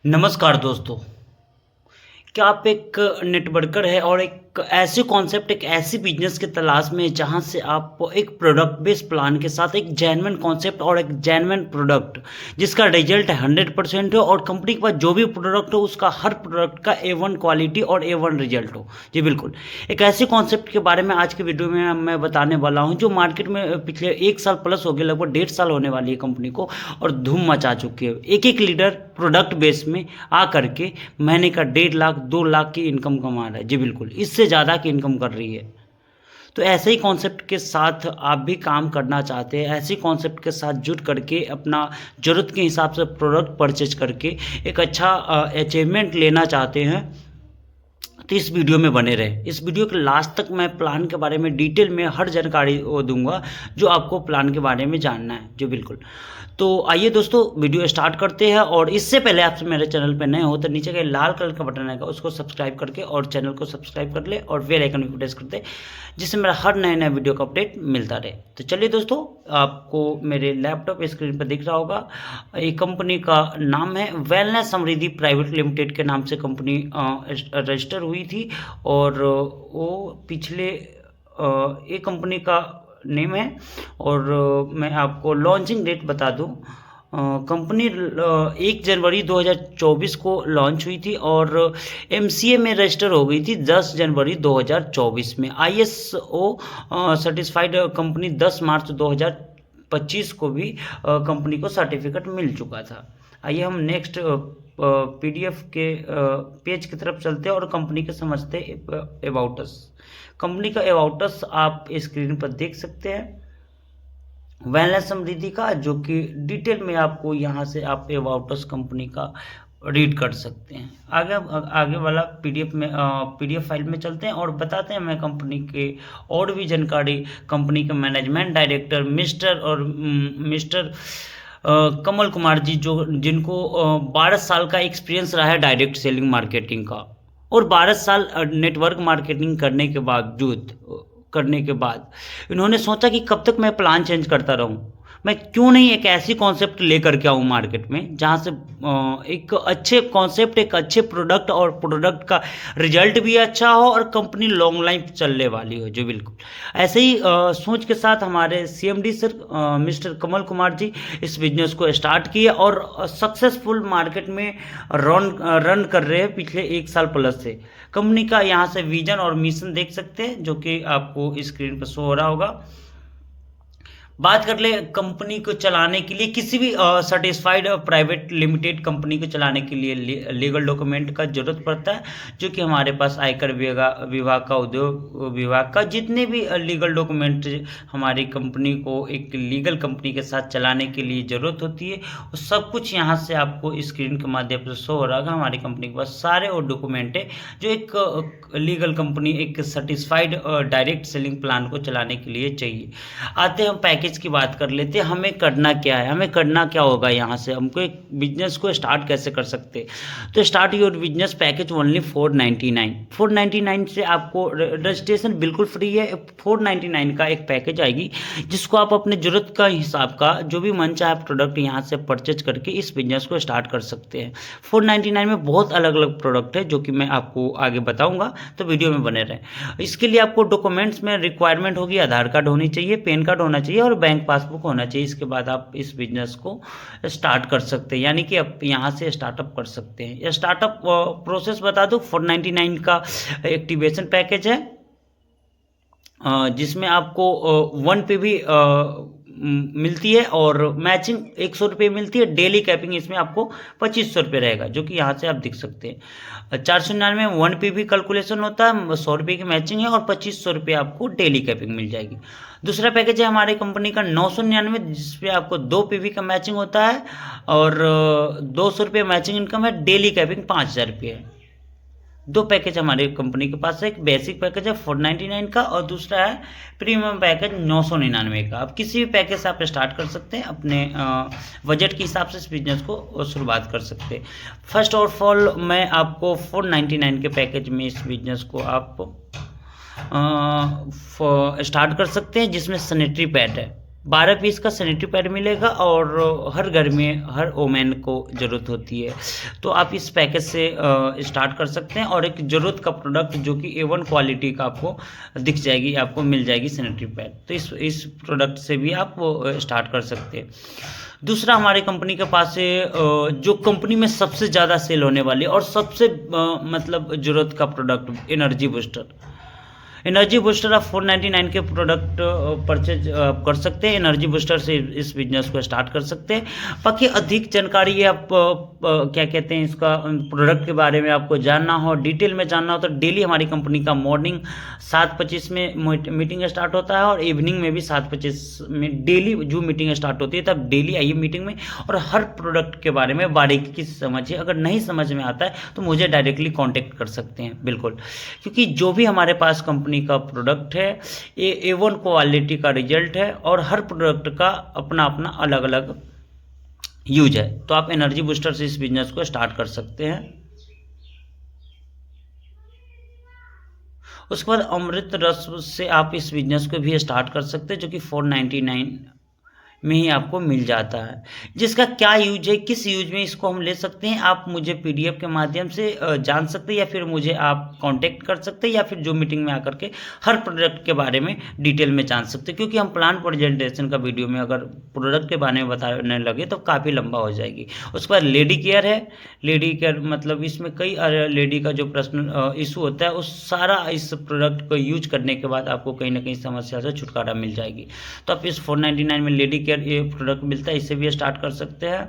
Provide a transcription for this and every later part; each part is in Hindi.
नमस्कार दोस्तों। क्या आप एक नेटवर्कर है और एक ऐसे कॉन्सेप्ट एक ऐसी बिजनेस की तलाश में जहां से आप एक प्रोडक्ट बेस्ड प्लान के साथ एक जेन्युइन कॉन्सेप्ट और एक जेन्युइन प्रोडक्ट जिसका रिजल्ट 100% हो और कंपनी के पास जो भी प्रोडक्ट हो उसका हर प्रोडक्ट का A1 क्वालिटी और A1 रिजल्ट हो। जी बिल्कुल, एक ऐसे कॉन्सेप्ट के बारे में आज के वीडियो में मैं बताने वाला हूं जो मार्केट में पिछले 1 साल प्लस हो गया, लगभग 1.5 साल होने वाली है कंपनी को और धूम मचा चुकी है। एक एक लीडर प्रोडक्ट बेस में आ करके महीने का 1.5 लाख 2 लाख की इनकम कमा रहा है। जी बिल्कुल, इससे ज़्यादा की इनकम कर रही है। तो ऐसे ही कॉन्सेप्ट के साथ आप भी काम करना चाहते हैं, ऐसे कॉन्सेप्ट के साथ जुट करके अपना ज़रूरत के हिसाब से प्रोडक्ट परचेज करके एक अच्छा अचीवमेंट लेना चाहते हैं तो इस वीडियो में बने रहे। इस वीडियो के लास्ट तक मैं प्लान के बारे में डिटेल में हर जानकारी दूंगा जो आपको प्लान के बारे में जानना है। जी बिल्कुल, तो आइए दोस्तों वीडियो स्टार्ट करते हैं। और इससे पहले आप मेरे चैनल पर नए हो तो नीचे का लाल कलर का बटन आएगा, उसको सब्सक्राइब करके और चैनल को सब्सक्राइब कर ले और बेल आइकन भी प्रेस कर दे जिससे मेरा हर नए नए वीडियो का अपडेट मिलता रहे। तो चलिए दोस्तों, आपको मेरे लैपटॉप स्क्रीन पर दिख रहा होगा, एक कंपनी का नाम है वेलनेस समृद्धि प्राइवेट लिमिटेड के नाम से कंपनी रजिस्टर हुई थी और वो पिछले एक कंपनी का नेम है। और मैं आपको लॉन्चिंग डेट बता दूं, कंपनी 1 जनवरी 2024 को लॉन्च हुई थी और MCA में रजिस्टर हो गई थी 10 जनवरी 2024 में। ISO सर्टिफाइड कंपनी 10 मार्च 2025 को भी कंपनी को सर्टिफिकेट मिल चुका था। आइए हम नेक्स्ट PDF के पेज की तरफ चलते हैं और कंपनी के समझते अबाउट अस। कंपनी का अबाउट अस आप स्क्रीन पर देख सकते हैं वेलनेस समृद्धि का, जो कि डिटेल में आपको यहाँ से आप अबाउट अस कंपनी का रीड कर सकते हैं। आगे वाला PDF फाइल में चलते हैं और बताते हैं मैं कंपनी के और भी जानकारी। कंपनी के management director mister Kamal Kumar ji, जिनको 12 साल का एक्सपीरियंस रहा है डायरेक्ट सेलिंग मार्केटिंग का और 12 साल नेटवर्क मार्केटिंग करने के बाद इन्होंने सोचा कि कब तक मैं प्लान चेंज करता रहूं, मैं क्यों नहीं एक ऐसी कॉन्सेप्ट लेकर के आऊँ मार्केट में जहाँ से एक अच्छे कॉन्सेप्ट, एक अच्छे प्रोडक्ट और प्रोडक्ट का रिजल्ट भी अच्छा हो और कंपनी लॉन्ग लाइफ चलने वाली हो। जो बिल्कुल ऐसे ही सोच के साथ हमारे CMD sir mister Kamal Kumar ji इस बिजनेस को स्टार्ट किया और सक्सेसफुल मार्केट में रन कर रहे हैं पिछले 1 साल प्लस से। कंपनी का यहाँ से विजन और मिशन देख सकते हैं जो कि आपको स्क्रीन पर शो हो रहा होगा। बात कर ले कंपनी को चलाने के लिए, किसी भी सर्टिफाइड प्राइवेट लिमिटेड कंपनी को चलाने के लिए लीगल डॉक्यूमेंट का जरूरत पड़ता है, जो कि हमारे पास आयकर विभाग का, उद्योग विभाग का, जितने भी लीगल डॉक्यूमेंट हमारी कंपनी को एक लीगल कंपनी के साथ चलाने के लिए ज़रूरत होती है, वो सब कुछ यहाँ से आपको स्क्रीन के माध्यम से शो हो रहा है। हमारी कंपनी के पास सारे वो डॉक्यूमेंट है जो एक लीगल कंपनी एक सर्टिफाइड डायरेक्ट सेलिंग प्लान को चलाने के लिए चाहिए। आते हैं हम पैकेज की बात कर लेते हैं। हमें करना क्या है, हमें करना क्या होगा, यहाँ से हमको एक बिजनेस को स्टार्ट कैसे कर सकते हैं। तो start your business package only 499 से आपको रजिस्ट्रेशन बिल्कुल फ्री है। 499 का एक पैकेज आएगी जिसको आप अपने जरूरत का हिसाब का जो भी मन चाहे प्रोडक्ट यहाँ से परचेज करके इस बिजनेस को स्टार्ट कर सकते हैं। 499 में बहुत अलग अलग प्रोडक्ट है जो कि मैं आपको आगे बताऊंगा, तो वीडियो में बने रहें। इसके लिए आपको डॉक्यूमेंट्स में रिक्वायरमेंट होगी, आधार कार्ड होनी चाहिए, पैन कार्ड होना चाहिए और बैंक पासबुक होना चाहिए। इसके बाद आप इस बिजनेस को स्टार्ट कर सकते हैं, यानी कि आप यहाँ से स्टार्टअप कर सकते हैं। स्टार्टअप प्रोसेस बता दूं, 499 का एक्टिवेशन पैकेज है जिसमें आपको 1 पे भी मिलती है और मैचिंग 100 रुपये मिलती है। डेली कैपिंग इसमें आपको 2500 रुपये रहेगा, जो कि यहाँ से आप दिख सकते हैं। 499 में 1 पे भी कैलकुलेशन होता है, 100 रुपये की मैचिंग है और 2500 रुपये आपको डेली कैपिंग मिल जाएगी। दूसरा पैकेज है हमारी कंपनी का 999, जिसपे आपको 2 PV का मैचिंग होता है और 200 रुपये मैचिंग इनकम है। डेली कैपिंग 5000 रुपये है। 2 पैकेज हमारी कंपनी के पास है, एक बेसिक पैकेज है 499 का और दूसरा है प्रीमियम पैकेज 999 का। अब किसी भी पैकेज से आप स्टार्ट कर सकते हैं, अपने बजट के हिसाब से इस बिजनेस को शुरुआत कर सकते हैं। फर्स्ट ऑफ ऑल मैं आपको 499 के पैकेज में इस बिजनेस को आप स्टार्ट कर सकते हैं, जिसमें सैनिटरी पैड है। 12 पीस का सैनिटरी पैड मिलेगा और हर घर में हर वोमेन को ज़रूरत होती है। तो आप इस पैकेज से स्टार्ट कर सकते हैं और एक ज़रूरत का प्रोडक्ट जो कि A1 क्वालिटी का आपको दिख जाएगी, आपको मिल जाएगी सैनिटरी पैड। तो इस प्रोडक्ट से भी आप स्टार्ट कर सकते हैं। दूसरा हमारी कंपनी के पास है जो कंपनी में सबसे ज़्यादा सेल होने वाली और सबसे मतलब ज़रूरत का product energy booster. Energy booster आप 499 के प्रोडक्ट परचेज कर सकते हैं। एनर्जी बूस्टर से इस बिजनेस को स्टार्ट कर सकते हैं। बाकी अधिक जानकारी आप क्या कहते हैं इसका प्रोडक्ट के बारे में आपको जानना हो, डिटेल में जानना हो तो डेली हमारी कंपनी का मॉर्निंग 7:25 में मीटिंग स्टार्ट होता है और इवनिंग में भी 7:25 में डेली जो मीटिंग स्टार्ट होती है तब डेली आइए मीटिंग में और हर प्रोडक्ट के बारे में बारीकी से समझिए। अगर नहीं समझ में आता है तो मुझे डायरेक्टली कॉन्टेक्ट कर सकते हैं बिल्कुल, क्योंकि जो भी हमारे पास कंपनी का प्रोडक्ट है ये A1 क्वालिटी का रिजल्ट है और हर प्रोडक्ट का अपना अपना अलग अलग यूज है। तो आप एनर्जी बूस्टर से इस बिजनेस को स्टार्ट कर सकते हैं। उसके बाद अमृत रस से आप इस बिजनेस को भी स्टार्ट कर सकते हैं जो कि 499 में ही आपको मिल जाता है। जिसका क्या यूज है, किस यूज में इसको हम ले सकते हैं, आप मुझे PDF के माध्यम से जान सकते हैं या फिर मुझे आप कांटेक्ट कर सकते हैं या फिर जो मीटिंग में आकर के हर प्रोडक्ट के बारे में डिटेल में जान सकते हैं, क्योंकि हम प्लान प्रेजेंटेशन का वीडियो में अगर प्रोडक्ट के बारे में बताने लगे तो काफ़ी लंबा हो जाएगी। उसके बाद लेडी केयर है। लेडी केयर मतलब इसमें कई लेडी का जो पर्सनल इशू होता है उस सारा इस प्रोडक्ट को यूज करने के बाद आपको कहीं ना कहीं समस्या से छुटकारा मिल जाएगी। तो आप इस 499 में लेडी केयर ये प्रोडक्ट मिलता है, इससे भी स्टार्ट कर सकते हैं।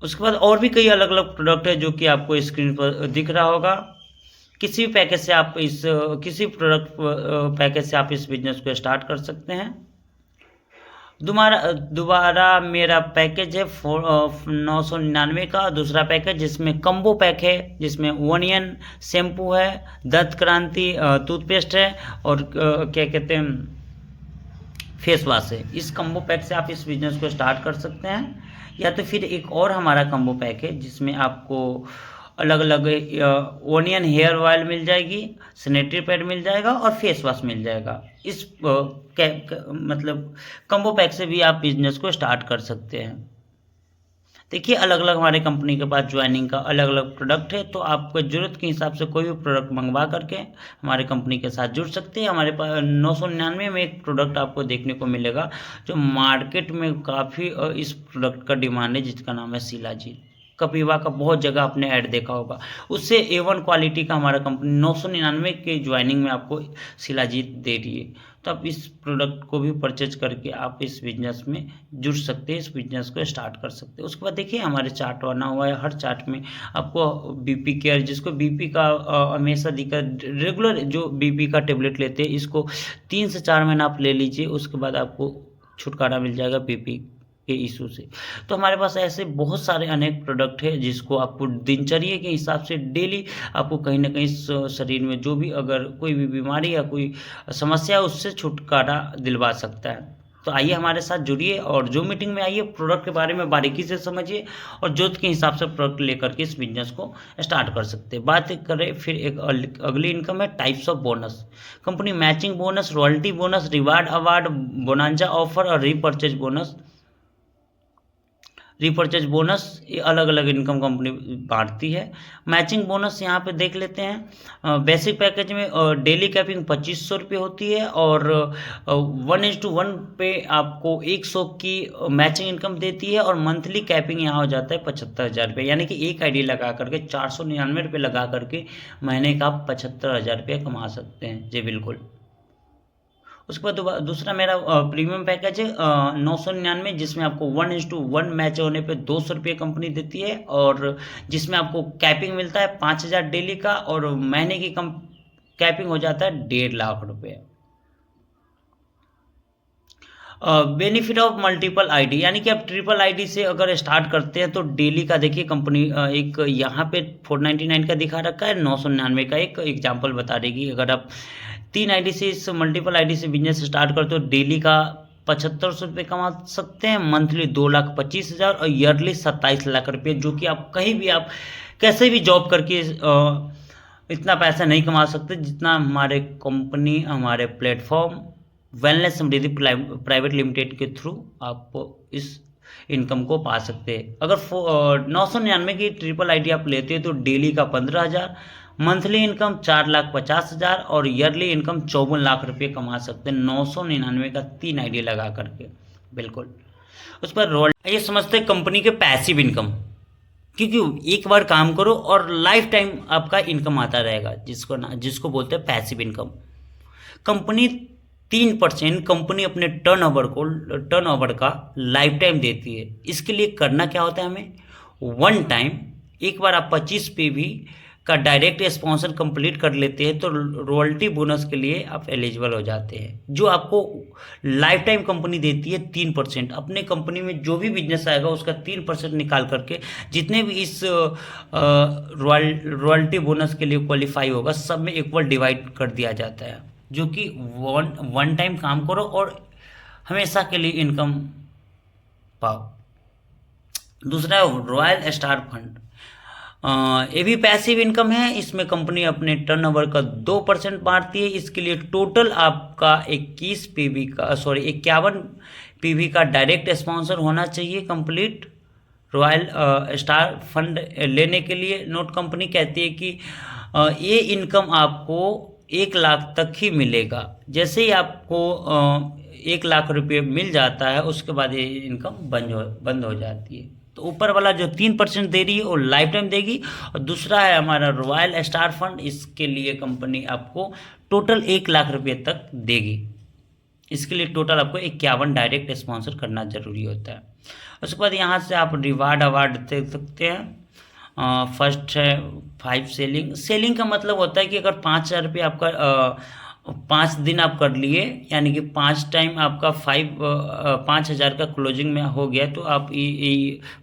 उसके बाद और भी कई अलग अलग प्रोडक्ट है जो कि आपको स्क्रीन पर दिख रहा होगा। किसी भी पैकेज से आप किसी प्रोडक्ट पैकेज से आप इस बिजनेस को स्टार्ट कर सकते हैं। दोबारा मेरा पैकेज है 999 का दूसरा पैकेज, जिसमें कम्बो पैक है, जिसमें ओनियन शैम्पू है, दंत क्रांति टूथपेस्ट है और क्या कहते हैं फेस वॉश है। इस कम्बो पैक से आप इस बिजनेस को स्टार्ट कर सकते हैं। या तो फिर एक और हमारा कम्बो पैक है जिसमें आपको अलग अलग ओनियन हेयर ऑयल मिल जाएगी, सैनिटरी पैड मिल जाएगा और फेस वॉश मिल जाएगा। इस मतलब कम्बो पैक से भी आप बिजनेस को स्टार्ट कर सकते हैं। देखिए अलग अलग हमारे कंपनी के पास ज्वाइनिंग का अलग अलग प्रोडक्ट है, तो आपको ज़रूरत के हिसाब से कोई भी प्रोडक्ट मंगवा करके हमारे कंपनी के साथ जुड़ सकते हैं। हमारे पास 999 में एक प्रोडक्ट आपको देखने को मिलेगा जो मार्केट में काफ़ी इस प्रोडक्ट का डिमांड है, जिसका नाम है शिलाजीत। कपिवा का बहुत जगह आपने ऐड देखा होगा, उससे A1 क्वालिटी का हमारा कंपनी 999 के ज्वाइनिंग में आपको शिलाजीत दे रही है। तो आप इस प्रोडक्ट को भी परचेज करके आप इस बिजनेस में जुड़ सकते हैं, इस बिजनेस को स्टार्ट कर सकते हैं। उसके बाद देखिए हमारे चार्ट बना हुआ है, हर चार्ट में आपको BP केयर, जिसको BP का हमेशा दिक्कत, रेगुलर जो BP का टेबलेट लेते हैं इसको 3 से 4 महीना आप ले लीजिए, उसके बाद आपको छुटकारा मिल जाएगा BP के इशू से। तो हमारे पास ऐसे बहुत सारे अनेक प्रोडक्ट है जिसको आपको दिनचर्या के हिसाब से डेली आपको कहीं ना कहीं शरीर में जो भी अगर कोई भी बीमारी या कोई समस्या है उससे छुटकारा दिलवा सकता है। तो आइए हमारे साथ जुड़िए और जो मीटिंग में आइए प्रोडक्ट के बारे में बारीकी से समझिए और जरूरत के हिसाब से प्रोडक्ट लेकर के इस बिजनेस को स्टार्ट कर सकते हैं। बात करें फिर एक अगली इनकम है types of bonus. Company matching bonus, royalty bonus, reward award, bonanza offer और रीपरचेज ये अलग अलग इनकम कंपनी बांटती है। मैचिंग बोनस यहाँ पे देख लेते हैं। बेसिक पैकेज में डेली कैपिंग 2500 रुपये होती है और 1:1 पे आपको 100 की मैचिंग इनकम देती है और मंथली कैपिंग यहाँ हो जाता है 75,000 रुपये, यानी कि एक आईडी लगा करके 499 रुपये लगा करके महीने का आप 75,000 रुपये कमा सकते हैं। जी बिल्कुल। उसके बाद दूसरा मेरा प्रीमियम पैकेज है 999, जिसमें आपको 1:1 मैच होने पे 200 रुपये कंपनी देती है और जिसमें आपको कैपिंग मिलता है 5,000 डेली का और महीने की कैपिंग हो जाता है 1.5 लाख रुपये। बेनिफिट ऑफ मल्टीपल आईडी, यानी कि आप ट्रिपल आईडी से अगर स्टार्ट करते हैं तो डेली का देखिए कंपनी एक यहाँ पे 499 का दिखा रखा है, 999 का एक एग्जांपल बता देगी। अगर आप 3 आईडी से इस मल्टीपल आईडी से बिजनेस स्टार्ट करते हो डेली का 7500 रुपये कमा सकते हैं, मंथली 2,25,000 और ईयरली 27 लाख रुपये, जो कि आप कहीं भी आप कैसे भी जॉब करके इतना पैसा नहीं कमा सकते जितना हमारे कंपनी हमारे प्लेटफॉर्म वेलनेस समृद्धि प्राइवेट लिमिटेड के थ्रू आप इस इनकम को पा सकते हैं। अगर 999 की ट्रिपल आईडी आप लेते हैं तो डेली का 15,000, मंथली इनकम 4,50,000 और ईयरली इनकम 54 लाख रुपये कमा सकते हैं 999 का 3 आईडी लगा करके। बिल्कुल। उस पर रोल ये समझते हैं कंपनी के पैसिव इनकम, क्योंकि एक बार काम करो और लाइफ टाइम आपका इनकम आता रहेगा, जिसको बोलते हैं पैसिव इनकम। कंपनी 3% कंपनी अपने टर्नओवर का लाइफ टाइम देती है। इसके लिए करना क्या होता है हमें, वन टाइम एक बार आप 25 PV का डायरेक्ट स्पॉन्सर कंप्लीट कर लेते हैं तो रॉयल्टी बोनस के लिए आप एलिजिबल हो जाते हैं, जो आपको लाइफ टाइम कंपनी देती है 3%। अपने कंपनी में जो भी बिजनेस आएगा उसका 3% निकाल करके जितने भी इस रॉयल्टी बोनस के लिए क्वालिफाई होगा सब में इक्वल डिवाइड कर दिया जाता है, जो कि वन टाइम काम करो और हमेशा के लिए इनकम पाओ। दूसरा है रॉयल स्टार फंड। ये भी पैसिव इनकम है। इसमें कंपनी अपने टर्नओवर का 2% बांटती है। इसके लिए टोटल आपका 51 PV का डायरेक्ट स्पॉन्सर होना चाहिए कंप्लीट रॉयल स्टार फंड लेने के लिए। नोट कंपनी कहती है कि ये इनकम आपको 1 लाख तक ही मिलेगा। जैसे ही आपको 1 लाख रुपये मिल जाता है उसके बाद ये इनकम बंद हो जाती है। तो ऊपर वाला जो 3% दे रही है वो लाइफ टाइम देगी। और दूसरा है हमारा रॉयल स्टार फंड, इसके लिए कंपनी आपको टोटल 1 लाख रुपये तक देगी। इसके लिए टोटल आपको 51 डायरेक्ट स्पॉन्सर करना जरूरी होता है। उसके बाद यहाँ से आप रिवार्ड अवार्ड देख सकते हैं। फर्स्ट है 5 सेलिंग का मतलब होता है कि अगर 5,000 रुपये आपका 5 दिन आप कर लिए, यानी कि 5 टाइम आपका 5,000 का क्लोजिंग में हो गया तो आप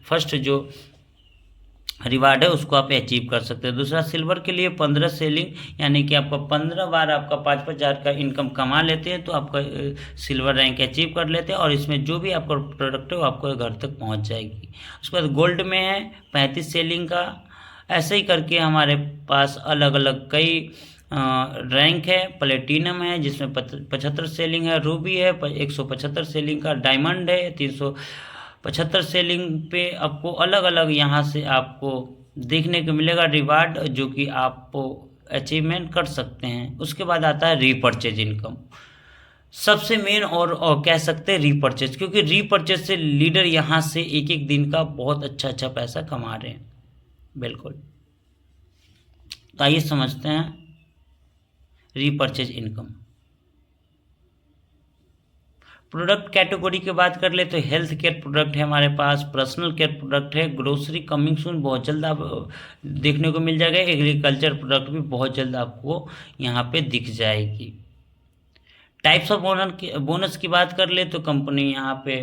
फर्स्ट जो रिवार्ड है उसको आप अचीव कर सकते हैं। दूसरा सिल्वर के लिए 15 सेलिंग, यानी कि आपका 15 बार आपका 5,000 का इनकम कमा लेते हैं तो आपका सिल्वर रैंक अचीव कर लेते हैं और इसमें जो भी आपका प्रोडक्ट है वो आपको घर तक पहुंच जाएगी। उसके बाद गोल्ड में है 35 सेलिंग का। ऐसे ही करके हमारे पास अलग अलग कई रैंक है। प्लेटिनम है जिसमें 75 सेलिंग है, रूबी है 175 सेलिंग का, डायमंड है 375 सेलिंग पे। आपको अलग अलग यहाँ से आपको देखने को मिलेगा रिवार्ड जो कि आप अचीवमेंट कर सकते हैं। उसके बाद आता है रीपरचेज इनकम, सबसे मेन और कह सकते हैं रीपरचेज, क्योंकि रीपरचेज से लीडर यहाँ से एक दिन का बहुत अच्छा पैसा कमा रहे हैं। बिल्कुल। तो आइए समझते हैं रीपरचेज इनकम। प्रोडक्ट कैटेगरी की बात कर ले तो हेल्थ केयर प्रोडक्ट है हमारे पास, पर्सनल केयर प्रोडक्ट है, ग्रोसरी कमिंग सून बहुत जल्द आप देखने को मिल जाएगा, एग्रीकल्चर प्रोडक्ट भी बहुत जल्द आपको यहाँ पे दिख जाएगी। टाइप्स ऑफ बोनस की बात कर ले तो कंपनी यहाँ पे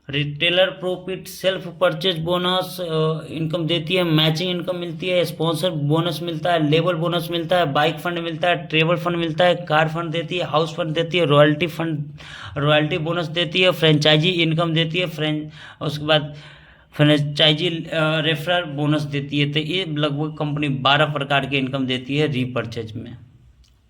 retailer profit, self purchase bonus income देती है, मैचिंग इनकम मिलती है, स्पॉन्सर बोनस मिलता है, लेबल बोनस मिलता है, बाइक फंड मिलता है, ट्रेवल फंड मिलता है, कार फंड देती है, हाउस फंड देती है, रॉयल्टी बोनस देती है, फ्रेंचाइजी इनकम देती है, उसके बाद फ्रेंचाइजी रेफरल बोनस देती है। तो ये लगभग कंपनी 12 प्रकार की इनकम देती है रीपरचेज में।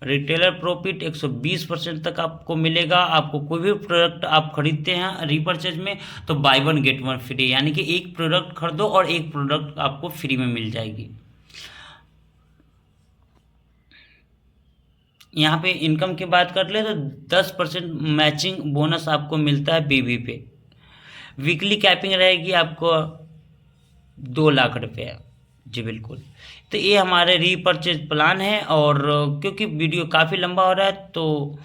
रिटेलर प्रॉफिट 120% तक आपको मिलेगा। आपको कोई भी प्रोडक्ट आप खरीदते हैं रीपरचेज में तो बाय 1 गेट 1 फ्री, यानी कि एक प्रोडक्ट खरीदो और एक प्रोडक्ट आपको फ्री में मिल जाएगी। यहाँ पे इनकम की बात कर ले तो 10% मैचिंग बोनस आपको मिलता है बीबी पे। वीकली कैपिंग रहेगी आपको 2 लाख रुपये। जी बिल्कुल। तो ये हमारे रीपरचेज प्लान है। और क्योंकि वीडियो काफ़ी लंबा हो रहा है तो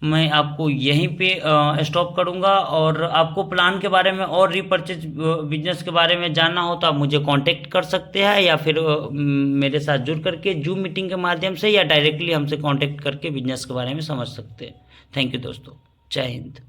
मैं आपको यहीं पे स्टॉप करूंगा। और आपको प्लान के बारे में और रीपरचेज बिजनेस के बारे में जानना हो तो आप मुझे कांटेक्ट कर सकते हैं, या फिर मेरे साथ जुड़ करके जूम मीटिंग के माध्यम से या डायरेक्टली हमसे कांटेक्ट करके बिजनेस के बारे में समझ सकते हैं। थैंक यू दोस्तों। जय हिंद।